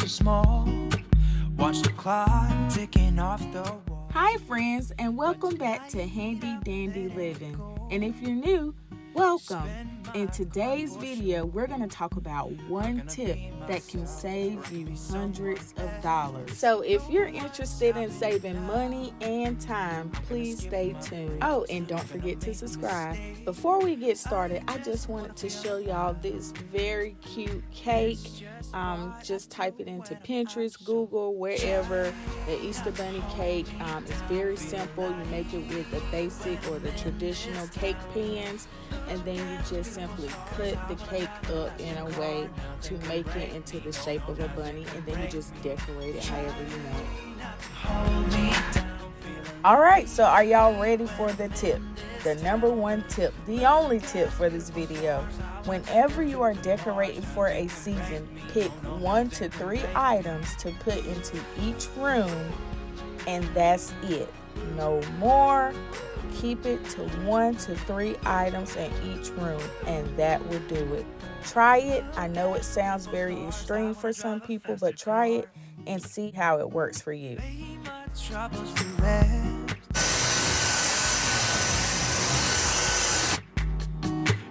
small. Watch the clock ticking off the wall. Hi friends, and welcome back to Handy Dandy Living. And if you're new, welcome. In today's video, we're going to talk about one tip that can save you hundreds of dollars. So if you're interested in saving money and time, please stay tuned. Oh, and don't forget to subscribe. Before we get started, I just wanted to show y'all this very cute cake. Just type it into Pinterest, Google, wherever. The Easter Bunny cake is very simple. You make it with the basic or the traditional cake pans, and then you just simply cut the cake up in a way to make it into the shape of a bunny, and then you just decorate it however you want. Alright, so are y'all ready for the tip? The number one tip, the only tip for this video. Whenever you are decorating for a season, pick 1 to 3 items to put into each room, and that's it. No more. Keep it to 1 to 3 items in each room, and that will do it. Try it. I know it sounds very extreme for some people, but try it and see how it works for you.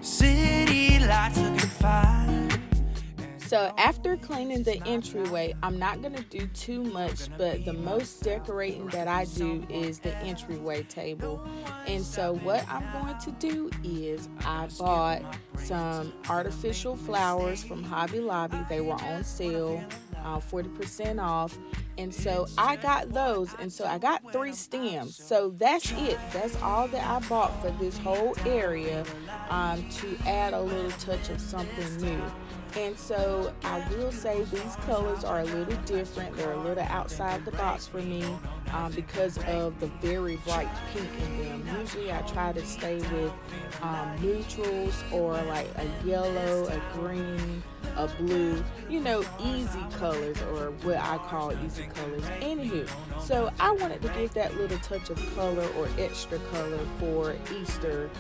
City lights looking fine. So after cleaning the entryway, I'm not going to do too much, but the most decorating that I do is the entryway table. And so what I'm going to do is I bought some artificial flowers from Hobby Lobby. They were on sale, 40% off. And so I got those, and so I got 3 stems. So that's it. That's all that I bought for this whole area, to add a little touch of something new. And so I will say these colors are a little different. They're a little outside the box for me because of the very bright pink in them. Usually I try to stay with neutrals or like a yellow, a green, a blue, easy colors, or what I call easy colors. Anywho, so I wanted to give that little touch of color or extra color for Easter.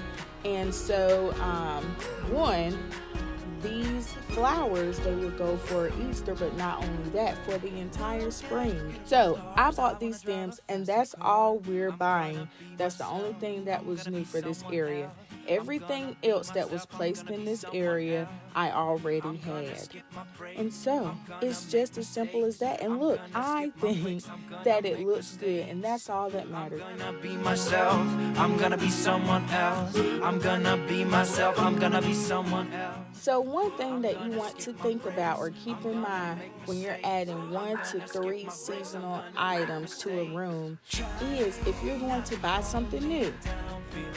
And so these flowers, they would go for Easter, but not only that, for the entire spring. So I bought these stems, and that's all we're buying. That's the only thing that was new for this area. Everything else that was placed in this area, I already had. And so it's just as simple as that. And look, I think that it looks good, and that's all that matters. I'm gonna be myself. I'm gonna be someone else. I'm gonna be myself. I'm gonna be someone else. So one thing that you want to think about or keep in mind when you're adding 1 to 3 seasonal items to a room is if you're going to buy something new,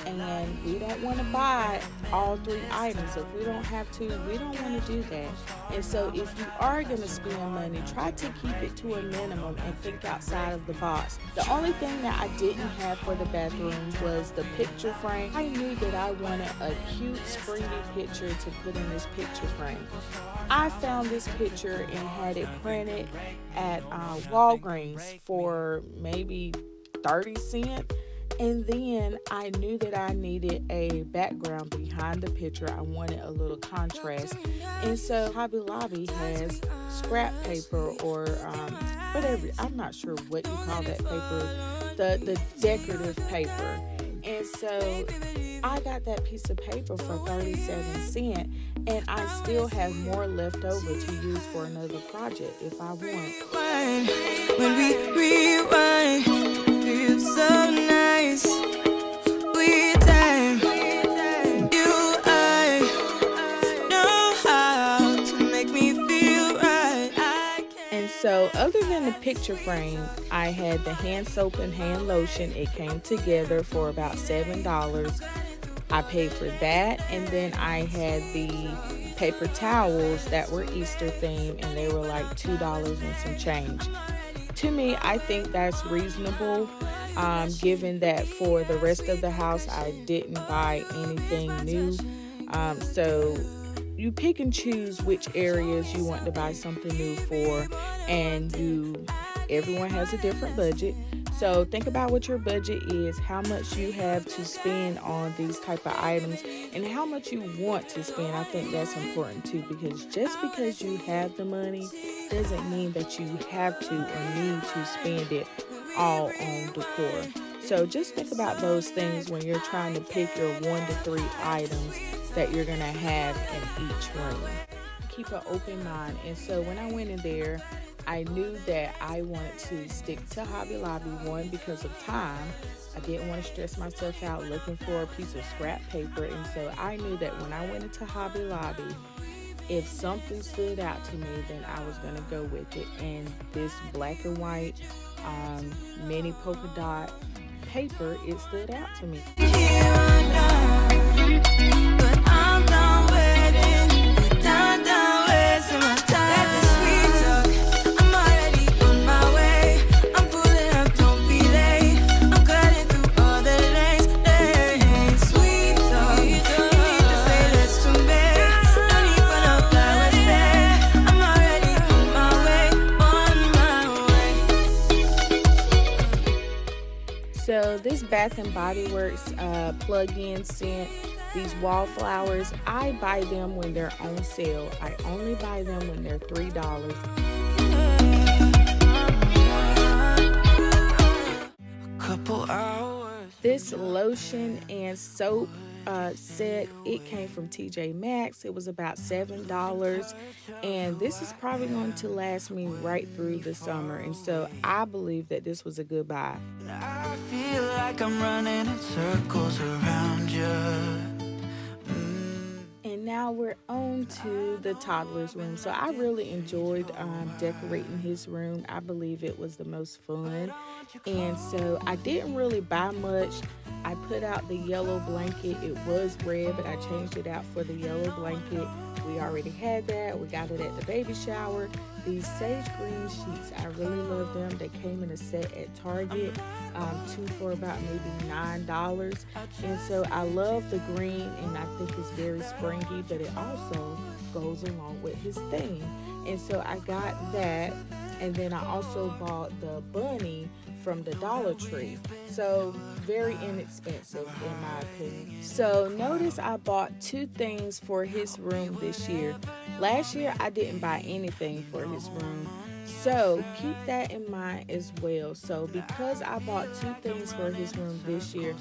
and we don't want to buy all 3 items. If we don't have to, we don't want to do that. And so if you are going to spend money, try to keep it to a minimum and think outside of the box. The only thing that I didn't have for the bathroom was the picture frame. I knew that I wanted a cute springy picture to put in this picture frame. I found this picture and had it printed at Walgreens for maybe 30 cents. And then I knew that I needed a background behind the picture. I wanted a little contrast. And so Hobby Lobby has scrap paper or whatever. I'm not sure what you call that paper. The decorative paper. And so I got that piece of paper for 37 cents. And I still have more left over to use for another project if I want. When we rewind, feels so nice. With time, I know how to make me feel right. And so other than the picture frame, I had the hand soap and hand lotion. It came together for about $7. I paid for that, and then I had the paper towels that were Easter themed, and they were like $2 and some change. To me, I think that's reasonable, given that for the rest of the house, I didn't buy anything new. So you pick and choose which areas you want to buy something new for, and everyone has a different budget. So think about what your budget is, how much you have to spend on these type of items, and how much you want to spend. I think that's important too, because just because you have the money doesn't mean that you have to or need to spend it all on decor. So just think about those things when you're trying to pick your 1 to 3 items that you're gonna have in each room. Keep an open mind. And so when I went in there, I knew that I wanted to stick to Hobby Lobby, one, because of time. I didn't want to stress myself out looking for a piece of scrap paper. And so I knew that when I went into Hobby Lobby, if something stood out to me, then I was going to go with it. And this black and white mini polka dot paper, it stood out to me. So this Bath and Body Works plug-in scent, these wallflowers, I buy them when they're on sale. I only buy them when they're $3. This lotion and soap set, it came from TJ Maxx. It was about $7, and this is probably going to last me right through the summer, and so I believe that this was a good buy. I feel like I'm running in circles around you. And now we're on to the toddler's room. So I really enjoyed decorating his room. I believe it was the most fun. And so I didn't really buy much. I put out the yellow blanket. It was red, but I changed it out for the yellow blanket. We already had that. We got it at the baby shower. These sage green sheets, I really love them. They came in a set at Target, 2 for about maybe $9. And so I love the green, and I think it's very springy, but it also goes along with his theme. And so I got that, and then I also bought the bunny from the Dollar Tree. So very inexpensive in my opinion. So notice I bought 2 things for his room this year. Last year I didn't buy anything for his room. So keep that in mind as well. So because I bought 2 things for his room this year,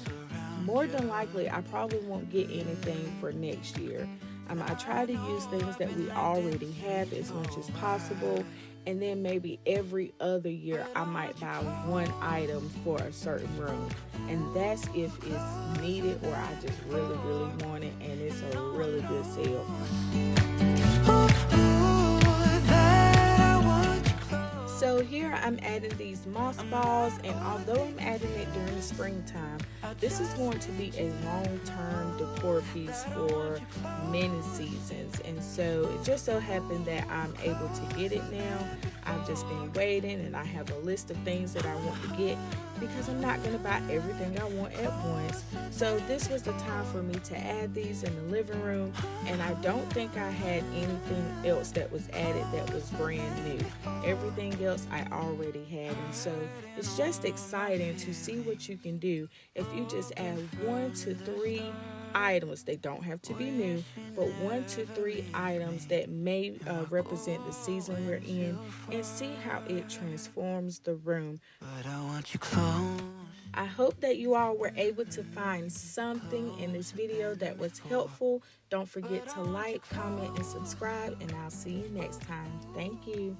more than likely I probably won't get anything for next year. I try to use things that we already have as much as possible, and then maybe every other year I might buy 1 item for a certain room, and that's if it's needed or I just really want it and it's a really good sale. So here I'm adding these moss balls, and although I'm adding it during springtime, this is going to be a long-term decor piece for many seasons. And so it just so happened that I'm able to get it now. I've just been waiting, and I have a list of things that I want to get because I'm not going to buy everything I want at once. So this was the time for me to add these in the living room, and I don't think I had anything else that was added that was brand new. Everything else I already had, and so it's just exciting to see what you can do if you just add 1 to 3 items. They don't have to be new, but 1 to 3 items that may represent the season we're in, and see how it transforms the room. But I want you close. I hope that you all were able to find something in this video that was helpful. Don't forget to like, comment, and subscribe, and I'll see you next time. Thank you.